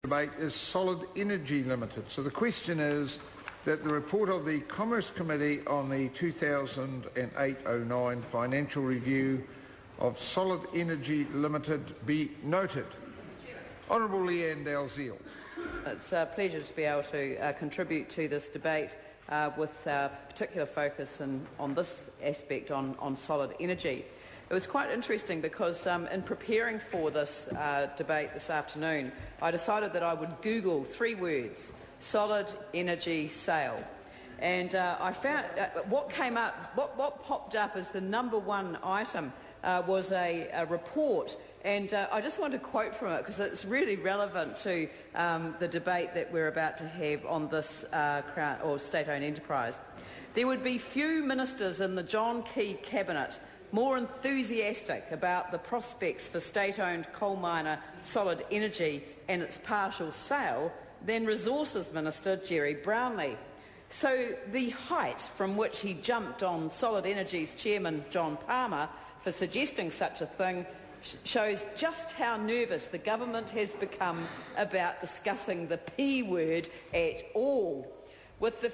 Debate is Solid Energy Limited. So the question is that the report of the Commerce Committee on the 2008-09 financial review of Solid Energy Limited be noted. Honourable Leanne Dalziel. It's a pleasure to be able to contribute to this debate with particular focus on this aspect on solid energy. It was quite interesting because in preparing for this debate this afternoon, I decided that I would Google 3 words: solid energy sale. And I found what came up, what popped up as the number one item was a report. And I just want to quote from it because it's really relevant to the debate that we're about to have on this Crown or state-owned enterprise. There would be few ministers in the John Key cabinet more enthusiastic about the prospects for state-owned coal miner Solid Energy and its partial sale than Resources Minister Jerry Brownlee. So the height from which he jumped on Solid Energy's chairman John Palmer for suggesting such a thing shows just how nervous the government has become about discussing the P word at all. With the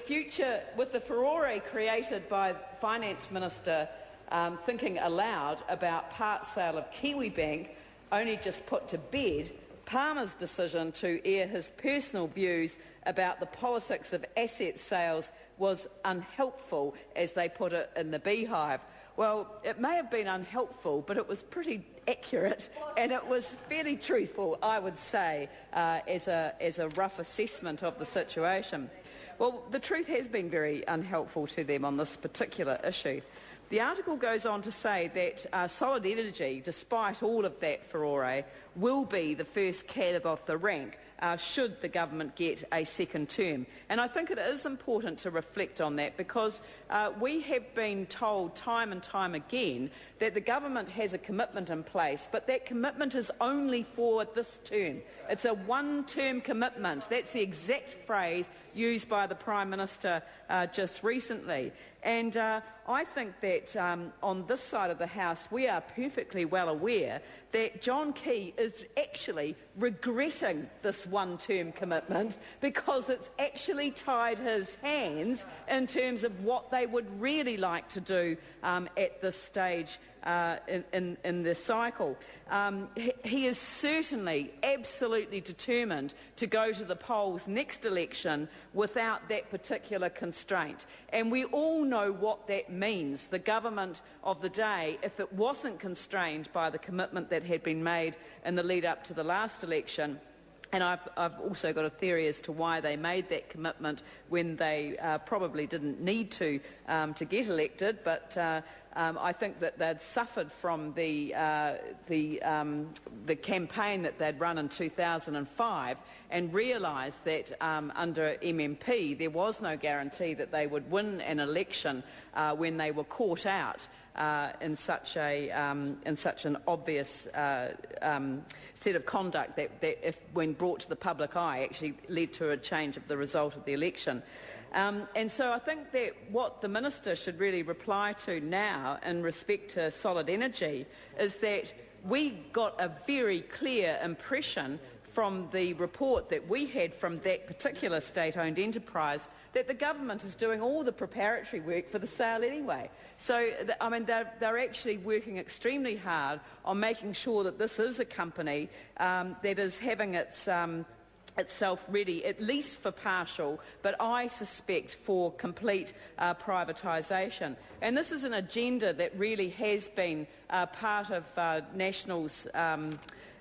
furore created by Finance Minister thinking aloud about part sale of Kiwibank only just put to bed, Palmer's decision to air his personal views about the politics of asset sales was unhelpful, as they put it in the Beehive. Well, it may have been unhelpful, but it was pretty accurate, and it was fairly truthful, I would say, as a rough assessment of the situation. Well, the truth has been very unhelpful to them on this particular issue. The article goes on to say that Solid Energy, despite all of that furore, will be the first cab off the rank should the government get a second term. And I think it is important to reflect on that because we have been told time and time again that the government has a commitment in place, but that commitment is only for this term. It's a one-term commitment. That's the exact phrase used by the Prime Minister just recently. And I think that on this side of the House we are perfectly well aware that John Key is actually regretting this one-term commitment because it's actually tied his hands in terms of what they would really like to do at this stage in the cycle. He is certainly absolutely determined to go to the polls next election without that particular constraint. And we all know what that means. The government of the day, if it wasn't constrained by the commitment that had been made in the lead up to the last election, and I've also got a theory as to why they made that commitment when they probably didn't need to get elected, but I think that they'd suffered from the campaign that they'd run in 2005 and realised that under MMP there was no guarantee that they would win an election when they were caught out in such an obvious set of conduct that if when brought to the public eye actually led to a change of the result of the election. And so I think that what the Minister should really reply to now in respect to Solid Energy is that we got a very clear impression from the report that we had from that particular state-owned enterprise that the government is doing all the preparatory work for the sale anyway. So, I mean, they're actually working extremely hard on making sure that this is a company that is having itself ready, at least for partial, but I suspect for complete privatisation. And this is an agenda that really has been part of National's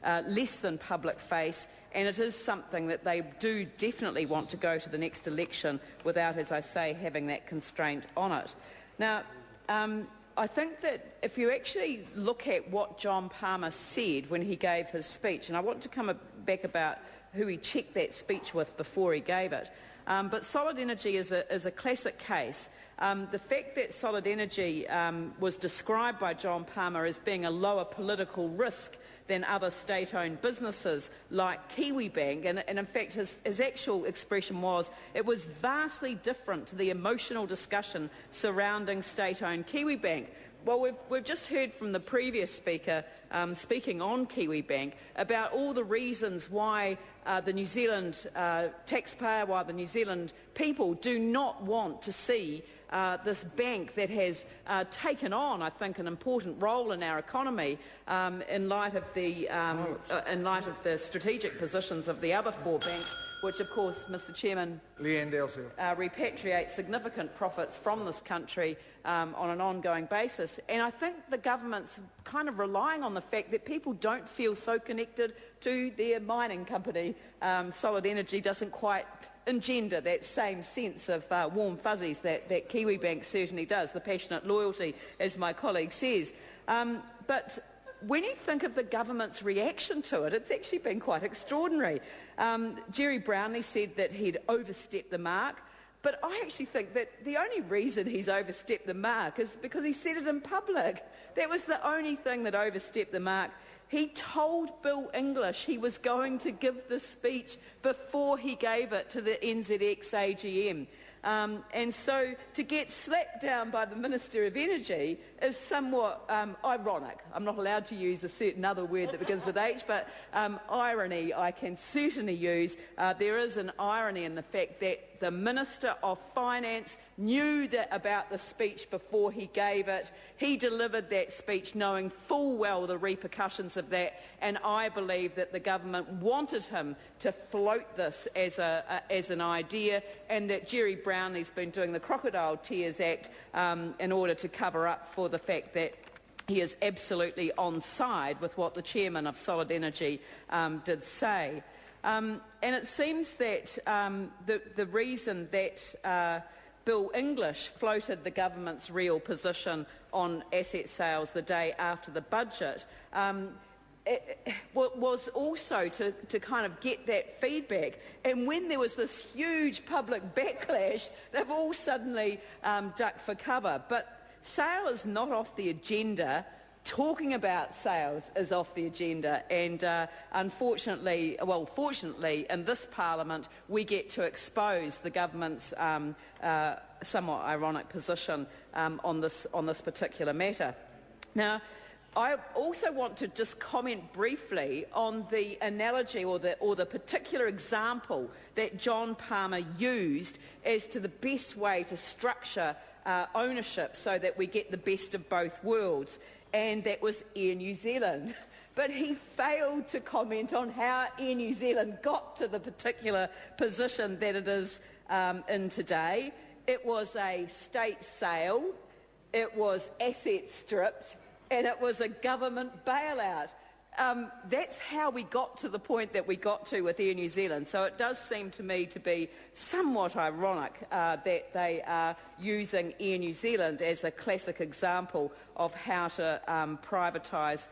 less than public face, and it is something that they do definitely want to go to the next election without, as I say, having that constraint on it. Now, I think that if you actually look at what John Palmer said when he gave his speech, and I want to come back about who he checked that speech with before he gave it, but Solid Energy is a classic case. The fact that Solid Energy was described by John Palmer as being a lower political risk than other state-owned businesses like Kiwibank, and in fact his actual expression was it was vastly different to the emotional discussion surrounding state-owned Kiwibank. Well, we've just heard from the previous speaker speaking on Kiwi Bank about all the reasons why the New Zealand taxpayer, why the New Zealand people do not want to see this bank that has taken on, I think, an important role in our economy in light of the strategic positions of the other four banks, which, of course, Mr. Chairman, repatriate significant profits from this country on an ongoing basis. And I think the government's kind of relying on the fact that people don't feel so connected to their mining company. Solid Energy doesn't quite engender that same sense of warm fuzzies that Kiwi Bank certainly does, the passionate loyalty, as my colleague says. But when you think of the government's reaction to it, it's actually been quite extraordinary. Jerry Brownlee said that he'd overstepped the mark, but I actually think that the only reason he's overstepped the mark is because he said it in public. That was the only thing that overstepped the mark. He told Bill English he was going to give the speech before he gave it to the NZX AGM. And so to get slapped down by the Minister of Energy is somewhat ironic. I'm not allowed to use a certain other word that begins with H, but irony I can certainly use. There is an irony in the fact that the Minister of Finance knew about the speech before he gave it. He delivered that speech knowing full well the repercussions of that, and I believe that the government wanted him to float this as an idea, and that Jerry Brownlee's been doing the Crocodile Tears Act in order to cover up for the fact that he is absolutely on side with what the chairman of Solid Energy did say. And it seems that the reason that Bill English floated the government's real position on asset sales the day after the budget was also to kind of get that feedback. And when there was this huge public backlash, they've all suddenly ducked for cover. But sale is not off the agenda. Talking about sales is off the agenda, and fortunately, in this Parliament, we get to expose the government's somewhat ironic position on this particular matter. Now, I also want to just comment briefly on the analogy or the particular example that John Palmer used as to the best way to structure ownership so that we get the best of both worlds, and that was Air New Zealand. But he failed to comment on how Air New Zealand got to the particular position that it is in today. It was a state sale, it was asset stripped, and it was a government bailout. That's how we got to the point that we got to with Air New Zealand. So it does seem to me to be somewhat ironic that they are using Air New Zealand as a classic example of how to privatise,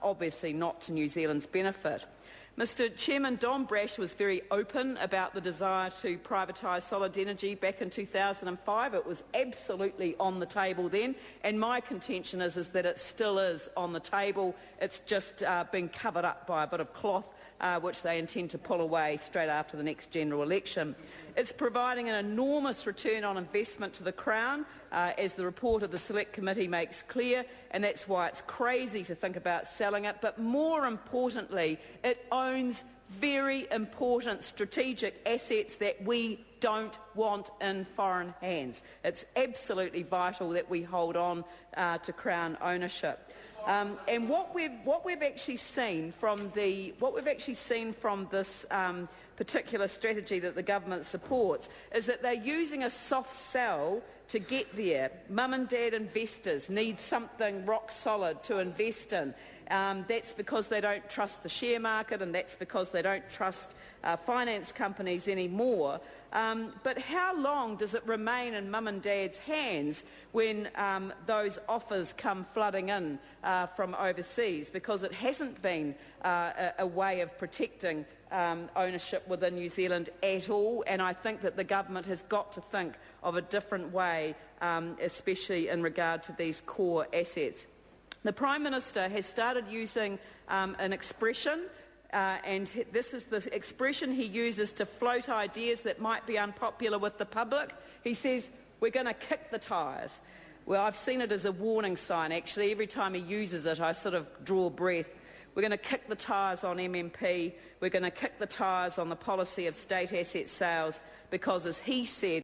obviously not to New Zealand's benefit. Mr. Chairman, Don Brash was very open about the desire to privatise Solid Energy back in 2005. It was absolutely on the table then, and my contention is that it still is on the table. It's just been covered up by a bit of cloth, which they intend to pull away straight after the next general election. It's providing an enormous return on investment to the Crown, as the report of the Select Committee makes clear, and that's why it's crazy to think about selling it. But more importantly, it owns very important strategic assets that we don't want in foreign hands. It's absolutely vital that we hold on to Crown ownership. And what we've actually seen from this particular strategy that the government supports is that they're using a soft sell to get there. Mum and dad investors need something rock solid to invest in. That's because they don't trust the share market, and that's because they don't trust finance companies anymore. But how long does it remain in mum and dad's hands when those offers come flooding in from overseas? Because it hasn't been a way of protecting ownership within New Zealand at all, and I think that the government has got to think of a different way, especially in regard to these core assets. The Prime Minister has started using an expression, and this is the expression he uses to float ideas that might be unpopular with the public. He says, we're going to kick the tyres. Well, I've seen it as a warning sign, actually. Every time he uses it, I sort of draw breath. We're going to kick the tyres on MMP. We're going to kick the tyres on the policy of state asset sales because, as he said,